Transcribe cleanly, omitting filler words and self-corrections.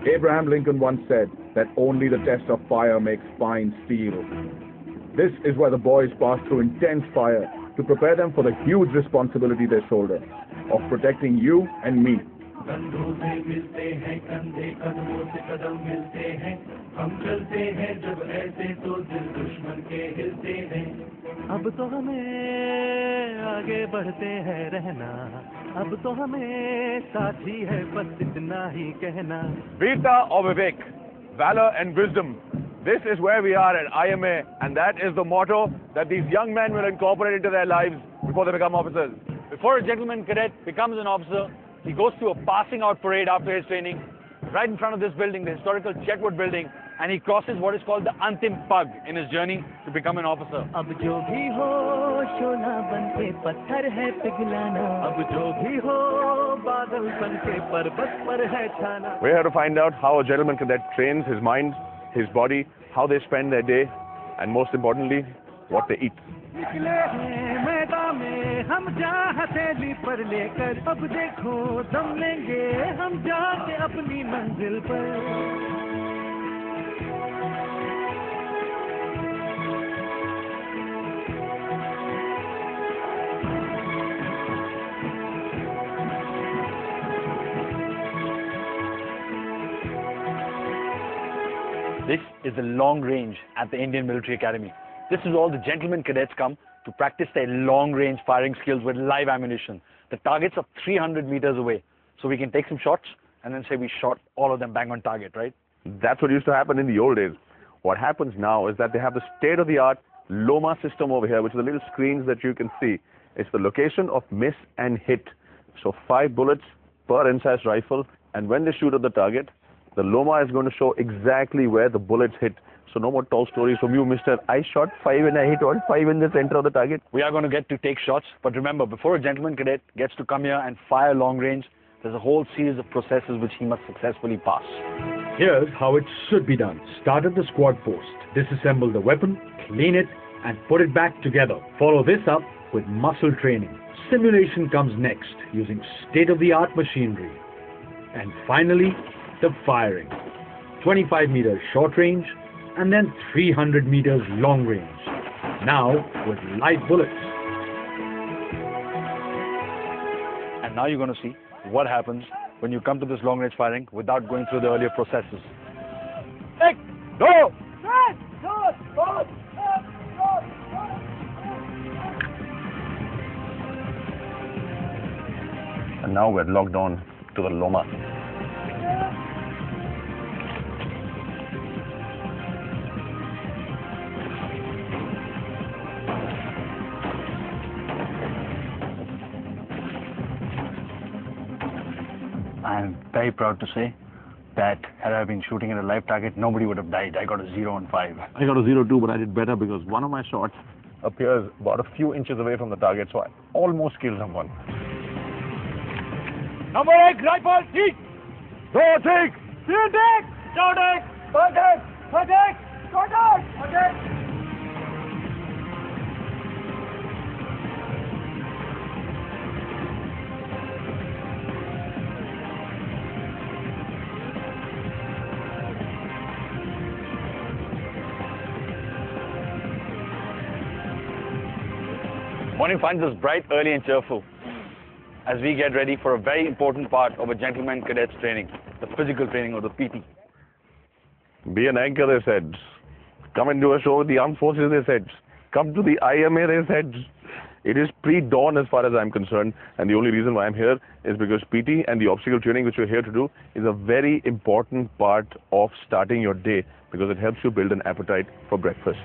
Abraham Lincoln once said that only the test of fire makes fine steel. This is where the boys pass through intense fire to prepare them for the huge responsibility they shoulder of protecting you and me. कंधों से मिलते हैं कंधे कदमों से कदम मिलते हैं हम चलते हैं जब ऐसे तो दिल दुश्मन के हिलते हैं अब तो हमें आगे बढ़ते हैं रहना अब तो हमें साथी है बस इतना ही कहना Veerta or Vivek, valor and wisdom. This is where we are at IMA, and that is the motto that these young men will incorporate into their lives before they become officers. Before a gentleman cadet becomes an officer, he goes through a passing out parade after his training, right in front of this building, the historical Chetwood building, and he crosses what is called the Antim Pag in his journey to become an officer. अब जो भी हो शोला बनके पत्थर है पिघलाना अब जो भी हो बादल बनके पर्वत पर है छाना We're here to find out how a gentleman cadet trains his mind, his body, how they spend their day, and most importantly, what they eat. निकले हैं मैदान में हम जा हथेली पर लेकर अब देखो दम लेंगे हम जाके अपनी मंजिल पर This is the long range at the Indian Military Academy. This is all the gentlemen cadets come to practice their long range firing skills with live ammunition. The targets are 300 meters away. So we can take some shots and then say we shot all of them bang on target, right? That's what used to happen in the old days. What happens now is that they have the state-of-the-art Loma system over here, which is the little screens that you can see. It's the location of miss and hit. So 5 bullets per incised rifle, and when they shoot at the target, the Loma is going to show exactly where the bullets hit. So no more tall stories from you, mister. I shot 5 and I hit all 5 in the center of the target. We are going to get to take shots, but remember, before a gentleman cadet gets to come here and fire long range, there's a whole series of processes which he must successfully pass. Here's how it should be done. Start at the squad post, disassemble the weapon, clean it, and put it back together. Follow this up with muscle training. Simulation comes next, using state-of-the-art machinery. And finally, the firing. 25 meters short range, and then 300 meters long range. Now with light bullets. And now you're going to see what happens when you come to this long range firing without going through the earlier processes. Hey, go! And now we're logged on to the Loma. I'm very proud to say that had I been shooting at a live target, nobody would have died. I got a 0 and 5. I got a 0 too, but I did better because one of my shots appears about a few inches away from the target, so I almost killed someone. Number 8, rifle, take! Go, take! Take! Go, take! Go, take! Go, take! Morning finds us bright, early and cheerful as we get ready for a very important part of a gentleman cadet's training, the physical training or the PT. Be an anchor, they said. Come and do a show with the armed forces, they said. Come to the IMA, they said. It is pre-dawn as far as I'm concerned, and the only reason why I'm here is because PT and the obstacle training which we're here to do is a very important part of starting your day because it helps you build an appetite for breakfast.